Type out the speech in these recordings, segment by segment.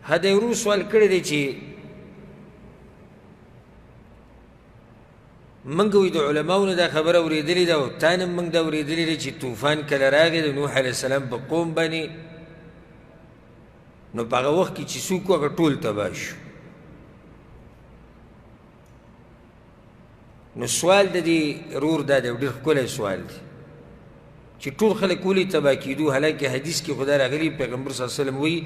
هدا ورو سوال کړی دی چې موږ وی د علماونو دا خبره اورېدلې ده او تا نه موږ دا اورېدلې ده چې طوفان کله راغی د نوح علیه السلام په قوم باندې نو په هغه وخت کې چې څوک و هغه ټول تباه شو. نو سوال د دې رور دا دی او ډېر ښکلی سوال دی چې ټول خلک ولې تباه کېدو، حالانکې حدیث کې خدا راغلي پیغمبر صلی الله علیه وسلم وایي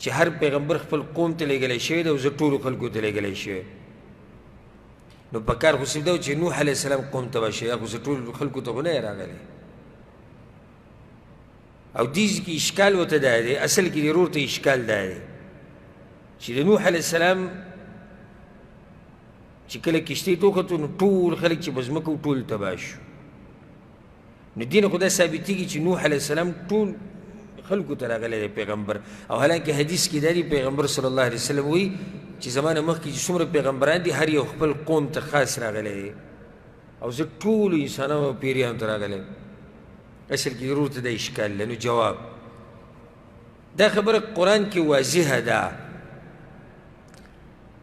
چې هر پیغمبر خپل قوم ته لېږلی شوی دی او زه ټولو خلکو ته لېږلی شوی. نو په کار خو صرف دا و چې نوح علیه السلام قوم تباه شوی، خو زه ټولو خلکو ته خو نه راغلی. او دې کې اشکال ورته دا دی، اصل کې د رور ته اشکال دا دی چې د نوح علیه السلام چې کله کشتۍ ته وختو نو ټول خلک چې په ځمکه و ټول تباه شو. نو دې نه خو دا ثابتېږي چې نوح علیه السلام ټول خلکو ته راغلی دی پیغمبر. او حالانکې حدیث کې دا دی پیغمبر صلی الله علیه وسلم وایي چې زما نه مخکې چې څومره پیغمبران دي هر یو خپل قوم ته خاص راغلی دی او زه ټولو انسانانو او پیریانو ته راغلی یم. اصل کې ضرور ته دا اشکال دی. نو جواب دا خبره قرآن کې واضحه ده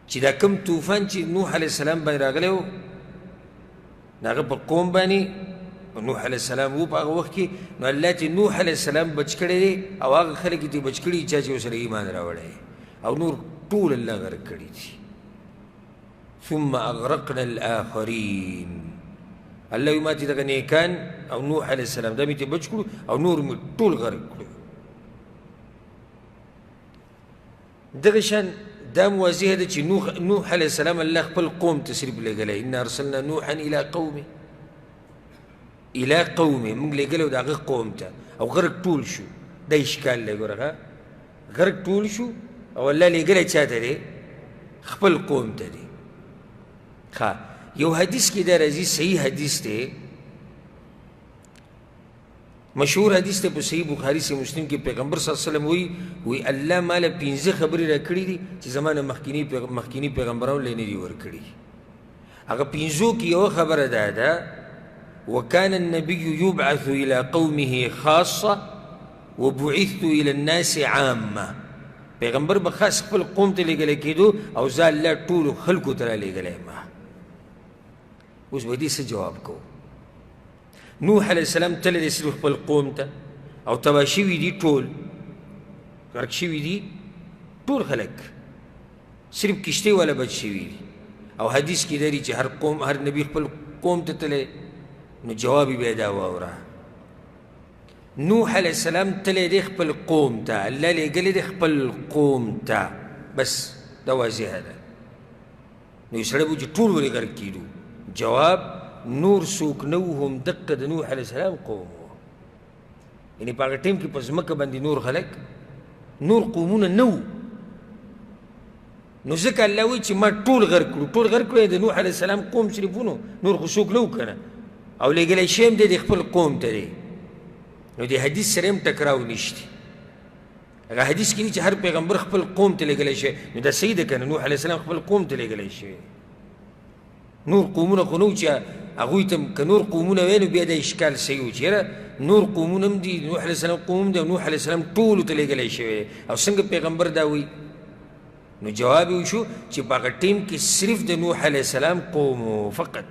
چې دا کوم طوفان چې نوح علیه السلام باندې راغلی و د هغه په قوم باندې نوح علیه السلام و په هغه وخت کې نو الله چې نوح علیه السلام بچ کړی دی او هغه خلک یې بچ کړي چا چې ورسره ایمان راوړی او نور ټول الله غرق کړي دي. ثم اغرقنا الاخرین الله وایي ما چې دغه نیکان او نوح علیه السلام دا مې ترې بچ کړو او نور مې ټول غرق کړو. دغه شان دا واضحه ده چې نوح علیه السلام الله خپل قوم ته صرف لېږلی، انا ارسلنا نوحا الى قومه موږ لېږلی د هغه قوم ته او غرق ټول شو. دا اشکال دی ګوره، غرق ټول شو او الله لېږلی چا ته دی؟ خپل قوم ته دی. یو حدیث کې دا راځي، صحیح حدیث دی، مشهور حدیث دی په صحیح بخاري سے مسلم کې پیغمبر صلی الله علیه وسلم وی الله ماله 15 خبرې راکړي دي چې زما نه مخکیني پیغمبرانو له نه دي ورکړي. هغه 15 کې یوه خبره دا ده وكان النبي يبعث إلى قومه خاصة وبعثت إلى الناس عامة. پیغمبر به خاص خپل قوم ته لېږلی کېدو او زه الله ټولو خلکو ته رالیږلی یم. اوس به دې څه جواب کوو؟ نوح علیه السلام تللی دی صرف خپل قوم ته او تباه شوي دي ټول، غرق شوي دي ټول خلک، صرف کشتۍ والا بچ شوي دي. او حدیث کې دی چې هر نبي خپل قوم ته تللی. نو جواب یې بیا دا واوره، نوح علیه السلام تللی دی خپل قوم ته، الله لېږلی دی خپل قوم ته، بس دا واضحه ده. نو یو سړی به چې ټول ولې غرق کېدو؟ جواب نور څوک نه وو، هم دقه د نوح علیه السلام قوم و. یعنې په هغه ټیم کې په ځمکه باندې نور خلک نور قومونه نه وو. نو ځکه الله وایي چې ما ټول غرق کړو، ټول غرق کړو د نوح علیه السلام قوم صرف ونو، نور خو څوک نه وو که نه، او لېږلی شوی هم دی د خپل قوم ته دی. نو د حدیث سره هم ټکراو نشته. هغه حدیث کې دي چې هر پیغمبر خپل قوم ته لېږلی شوی، نو دا صحیح ده که نه؟ نوح علیه السلام خپل قوم ته لېږلی شوی، نور قومونه خو نه وو چې هغوی ته که نور قومونه وی نو بیا دا اشکال صحیح و چې یاره نور قومونه هم دي، نوح علیه السلام قوم دی او نوح علیه السلام ټولو ته لېږلی شوی او څنګه پیغمبر دا وایي؟ نو جواب یې وشو چې په هغه ټیم کې صرف د نوح علیه السلام قوم و فقط،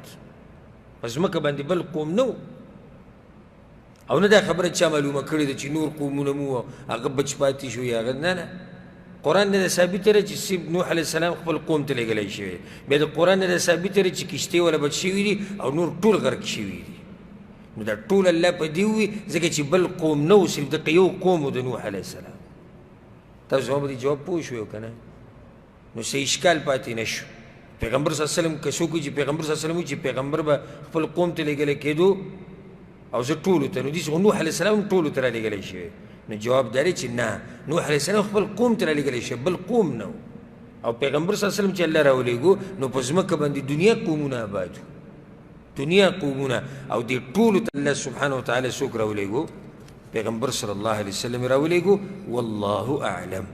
په ځمکه باندې بل قوم نه و. او نه دا خبره چا معلومه کړې ده چې نور قومونه مو هغه بچ پاتې شو یا هغه نه. قرآن نه دا ثابته ده چې صرف نوح علیه السلام خپل قوم ته لېږلی شوی. بیا د قرآن نه دا ثابته ده چې کشتۍ والا بچ شوي دي او نور ټول غرق شوي دي. نو دا ټول الله په دې ووي ځکه چې بل قوم نه و، صرف دغه یو قوم و د نوح علیه السلام. تاسو هم په دې جواب پوه شوی که نه؟ نو څه اشکال پاتې نه شو. پیغمبر صلی الله علیه وسلم که څوک وایي چې پیغمبر صلی الله علیه وسلم وایي چې پیغمبر به خپل قوم ته لېږلی کېدو او زه ټولو ته، نو داسې خو نوح علیه السلام هم ټولو ته رالېږلی شوی. نو جواب دا دی چې نه، نوح علیه السلام خپل قوم ته رالېږلی شوی، بل قوم نه و. او پیغمبر صلی الله علیه وسلم چې الله راولېږو نو په ځمکه باندې دنیا قومونه آباد وو، دنیا قومونه، او دې ټولو ته الله سبحانه وتعالی څوک راولېږو؟ پیغمبر صلی الله علیه وسلم راولېږو. والله اعلم.